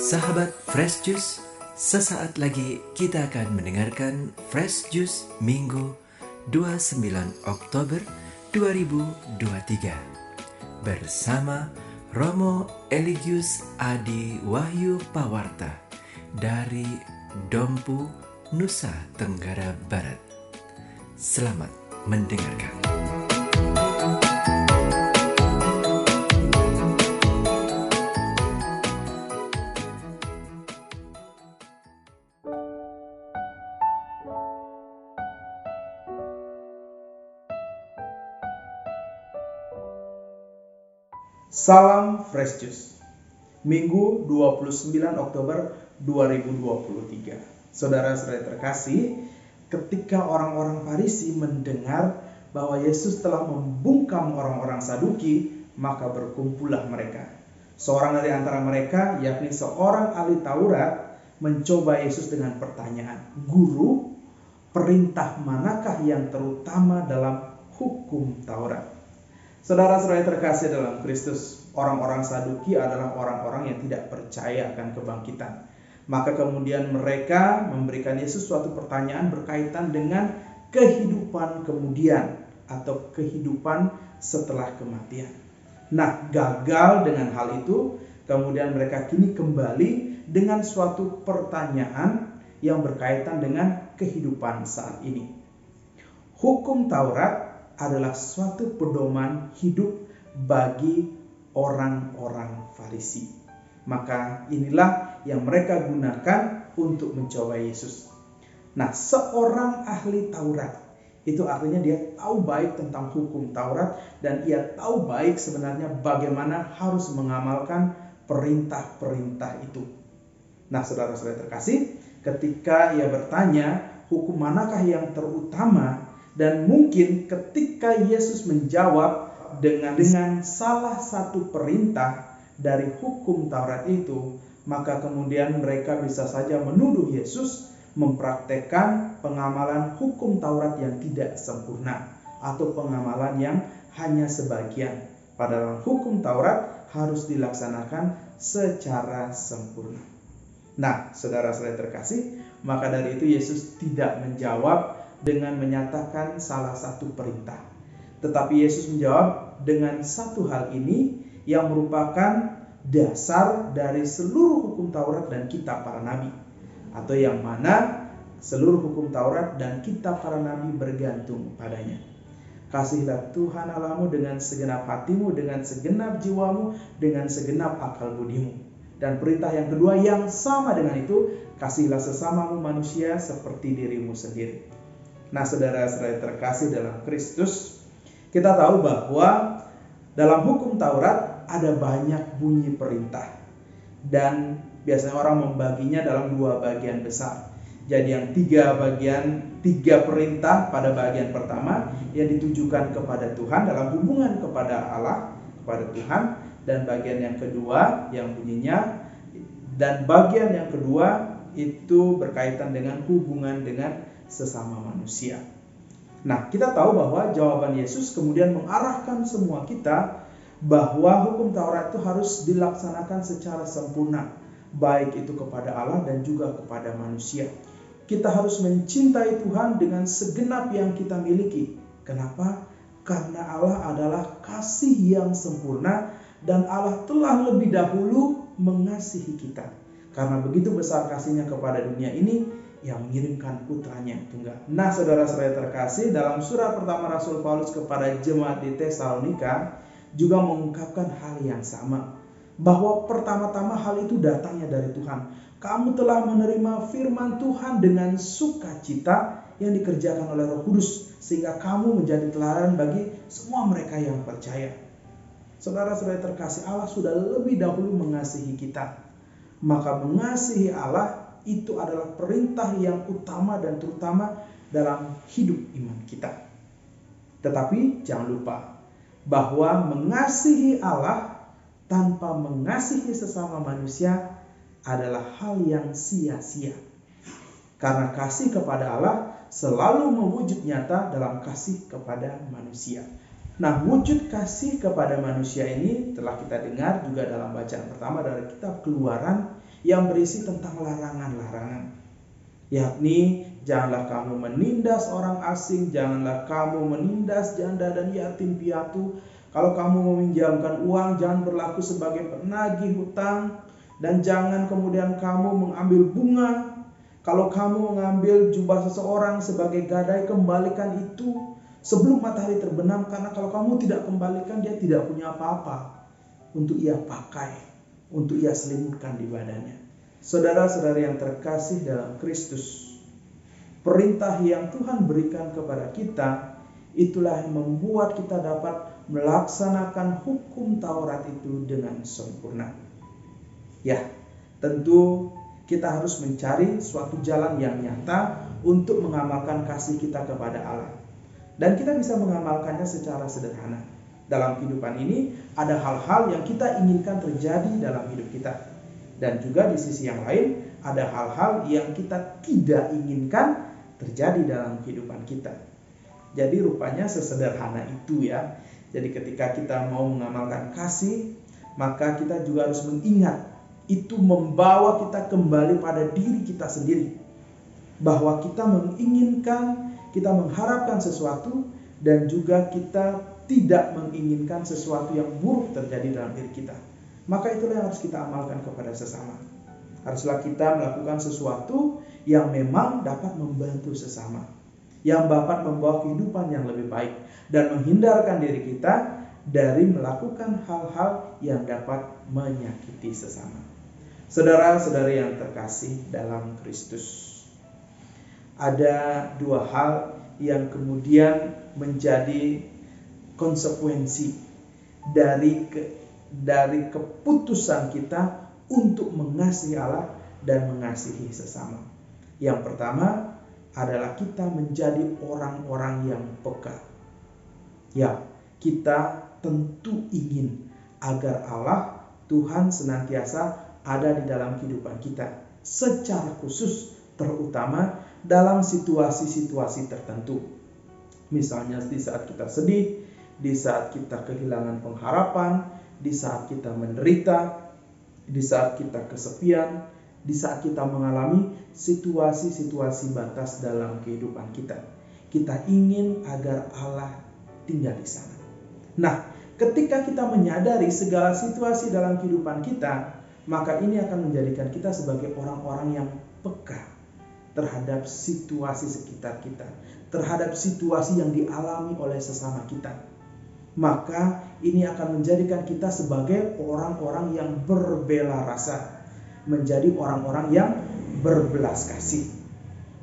Sahabat Fresh Juice, sesaat lagi kita akan mendengarkan Fresh Juice Minggu 29 Oktober 2023 bersama Romo Eligius Adi Wahyu Pawarta dari Dompu, Nusa Tenggara Barat. Selamat mendengarkan. Salam Fresh Juice, Minggu 29 Oktober 2023. Saudara-saudara terkasih, ketika orang-orang Farisi mendengar bahwa Yesus telah membungkam orang-orang Saduki, maka berkumpullah mereka. Seorang dari antara mereka, yakni seorang ahli Taurat, mencoba Yesus dengan pertanyaan, "Guru, perintah manakah yang terutama dalam hukum Taurat?" Saudara-saudara terkasih dalam Kristus, orang-orang Saduki adalah orang-orang yang tidak percaya akan kebangkitan. Maka kemudian mereka memberikan Yesus suatu pertanyaan berkaitan dengan kehidupan kemudian atau kehidupan setelah kematian. Nah, gagal dengan hal itu, kemudian mereka kini kembali dengan suatu pertanyaan yang berkaitan dengan kehidupan saat ini. Hukum Taurat adalah suatu pedoman hidup bagi orang-orang Farisi. Maka inilah yang mereka gunakan untuk mencoba Yesus. Nah, seorang ahli Taurat, itu artinya dia tahu baik tentang hukum Taurat dan ia tahu baik sebenarnya bagaimana harus mengamalkan perintah-perintah itu. Nah, saudara-saudara terkasih, ketika ia bertanya hukum manakah yang terutama, dan mungkin ketika Yesus menjawab dengan salah satu perintah dari hukum Taurat itu, maka kemudian mereka bisa saja menuduh Yesus mempraktekkan pengamalan hukum Taurat yang tidak sempurna atau pengamalan yang hanya sebagian. Padahal hukum Taurat harus dilaksanakan secara sempurna. Nah, saudara-saudara terkasih, maka dari itu Yesus tidak menjawab dengan menyatakan salah satu perintah. Tetapi Yesus menjawab dengan satu hal ini yang merupakan dasar dari seluruh hukum Taurat dan kitab para nabi. Atau yang mana seluruh hukum Taurat dan kitab para nabi bergantung padanya. Kasihilah Tuhan Allahmu dengan segenap hatimu, dengan segenap jiwamu, dengan segenap akal budimu. Dan perintah yang kedua yang sama dengan itu, kasihilah sesamamu manusia seperti dirimu sendiri. Nah, saudara-saudara terkasih dalam Kristus, kita tahu bahwa dalam hukum Taurat ada banyak bunyi perintah. Dan biasanya orang membaginya dalam dua bagian besar. Jadi yang tiga perintah pada bagian pertama yang ditujukan kepada Tuhan dalam hubungan kepada Allah, kepada Tuhan. Dan bagian yang kedua yang bunyinya, dan bagian yang kedua itu berkaitan dengan hubungan dengan sesama manusia. Nah, kita tahu bahwa jawaban Yesus kemudian mengarahkan semua kita bahwa hukum Taurat itu harus dilaksanakan secara sempurna, baik itu kepada Allah dan juga kepada manusia. Kita harus mencintai Tuhan dengan segenap yang kita miliki. Kenapa? Karena Allah adalah kasih yang sempurna dan Allah telah lebih dahulu mengasihi kita. Karena begitu besar kasihnya kepada dunia ini, yang mengirimkan putranya tunggal. Nah, saudara-saudara terkasih, dalam surat pertama Rasul Paulus kepada jemaat di Tesalonika juga mengungkapkan hal yang sama, bahwa pertama-tama hal itu datangnya dari Tuhan. Kamu telah menerima firman Tuhan dengan sukacita yang dikerjakan oleh Roh Kudus, sehingga kamu menjadi teladan bagi semua mereka yang percaya. Saudara-saudara terkasih, Allah sudah lebih dahulu mengasihi kita. Maka mengasihi Allah itu adalah perintah yang utama dan terutama dalam hidup iman kita. Tetapi jangan lupa bahwa mengasihi Allah tanpa mengasihi sesama manusia adalah hal yang sia-sia. Karena kasih kepada Allah selalu mewujud nyata dalam kasih kepada manusia. Nah, wujud kasih kepada manusia ini telah kita dengar juga dalam bacaan pertama dari kitab Keluaran yang berisi tentang larangan-larangan. Yakni, janganlah kamu menindas orang asing, janganlah kamu menindas janda dan yatim piatu. Kalau kamu meminjamkan uang, jangan berlaku sebagai penagih hutang, dan jangan kemudian kamu mengambil bunga. Kalau kamu mengambil jubah seseorang sebagai gadai, kembalikan itu sebelum matahari terbenam, karena kalau kamu tidak kembalikan, dia tidak punya apa-apa untuk ia pakai, untuk ia selimutkan di badannya. Saudara-saudari yang terkasih dalam Kristus, perintah yang Tuhan berikan kepada kita, itulah yang membuat kita dapat melaksanakan hukum Taurat itu dengan sempurna. Ya, tentu kita harus mencari suatu jalan yang nyata untuk mengamalkan kasih kita kepada Allah. Dan kita bisa mengamalkannya secara sederhana. Dalam kehidupan ini ada hal-hal yang kita inginkan terjadi dalam hidup kita. Dan juga di sisi yang lain ada hal-hal yang kita tidak inginkan terjadi dalam kehidupan kita. Jadi rupanya sesederhana itu ya. Jadi ketika kita mau mengamalkan kasih, maka kita juga harus mengingat itu membawa kita kembali pada diri kita sendiri. Bahwa kita menginginkan, kita mengharapkan sesuatu, dan juga kita tidak menginginkan sesuatu yang buruk terjadi dalam diri kita. Maka itulah yang harus kita amalkan kepada sesama. Haruslah kita melakukan sesuatu yang memang dapat membantu sesama, yang dapat membawa kehidupan yang lebih baik, dan menghindarkan diri kita dari melakukan hal-hal yang dapat menyakiti sesama. Saudara-saudari yang terkasih dalam Kristus, ada dua hal yang kemudian menjadi konsekuensi dari keputusan kita untuk mengasihi Allah dan mengasihi sesama. Yang pertama adalah kita menjadi orang-orang yang peka. Ya, kita tentu ingin agar Allah, Tuhan, senantiasa ada di dalam kehidupan kita, secara khusus terutama dalam situasi-situasi tertentu. Misalnya di saat kita sedih, di saat kita kehilangan pengharapan, di saat kita menderita, di saat kita kesepian, di saat kita mengalami situasi-situasi batas dalam kehidupan kita. Kita ingin agar Allah tinggal di sana. Nah, ketika kita menyadari segala situasi dalam kehidupan kita, maka ini akan menjadikan kita sebagai orang-orang yang peka terhadap situasi sekitar kita, terhadap situasi yang dialami oleh sesama kita. Maka ini akan menjadikan kita sebagai orang-orang yang berbela rasa, menjadi orang-orang yang berbelas kasih.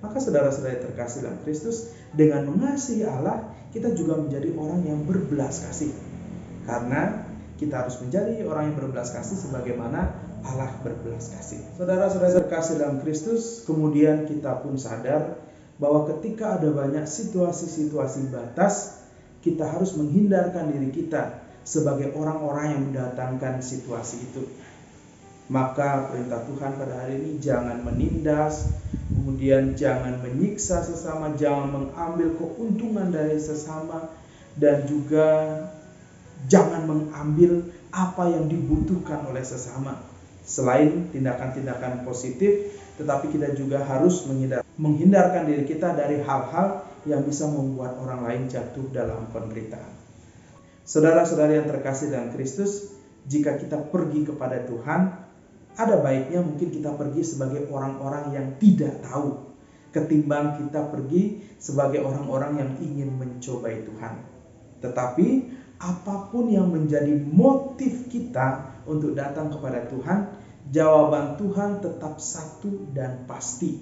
Maka saudara-saudara terkasih dalam Kristus, dengan mengasihi Allah, kita juga menjadi orang yang berbelas kasih. Karena kita harus menjadi orang yang berbelas kasih sebagaimana Allah berbelas kasih. Saudara-saudara terkasih dalam Kristus, kemudian kita pun sadar bahwa ketika ada banyak situasi-situasi batas, kita harus menghindarkan diri kita sebagai orang-orang yang mendatangkan situasi itu. Maka perintah Tuhan pada hari ini, jangan menindas, kemudian jangan menyiksa sesama, jangan mengambil keuntungan dari sesama, dan juga jangan mengambil apa yang dibutuhkan oleh sesama. Selain tindakan-tindakan positif, tetapi kita juga harus menghindarkan diri kita dari hal-hal yang bisa membuat orang lain jatuh dalam penderitaan. Saudara-saudari yang terkasih dalam Kristus, jika kita pergi kepada Tuhan, ada baiknya mungkin kita pergi sebagai orang-orang yang tidak tahu, ketimbang kita pergi sebagai orang-orang yang ingin mencobai Tuhan. Tetapi apapun yang menjadi motif kita untuk datang kepada Tuhan, jawaban Tuhan tetap satu dan pasti,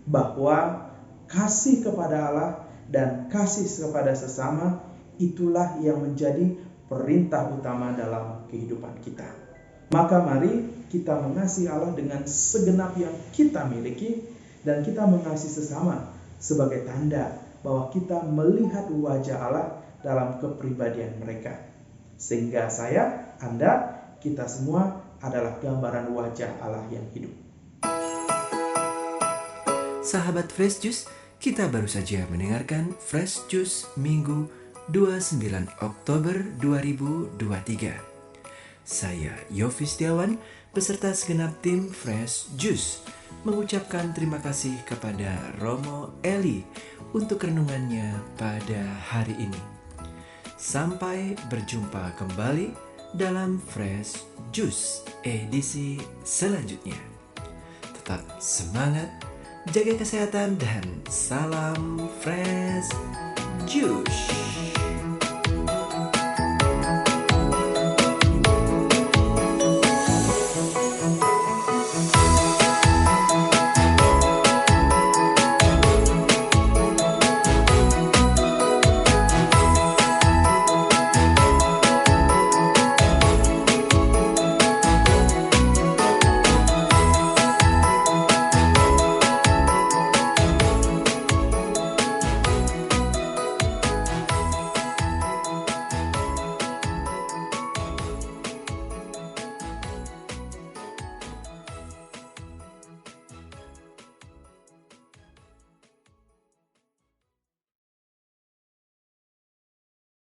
bahwa kasih kepada Allah dan kasih kepada sesama itulah yang menjadi perintah utama dalam kehidupan kita. Maka mari kita mengasihi Allah dengan segenap yang kita miliki, dan kita mengasihi sesama sebagai tanda bahwa kita melihat wajah Allah dalam kepribadian mereka. Sehingga saya, Anda, kita semua adalah gambaran wajah Allah yang hidup. Sahabat Fresh Juice, kita baru saja mendengarkan Fresh Juice Minggu 29 Oktober 2023. Saya Yofi Setiawan beserta segenap tim Fresh Juice mengucapkan terima kasih kepada Romo Eli untuk renungannya pada hari ini. Sampai berjumpa kembali dalam Fresh Juice edisi selanjutnya. Tetap semangat, jaga kesehatan, dan salam Fresh Juice.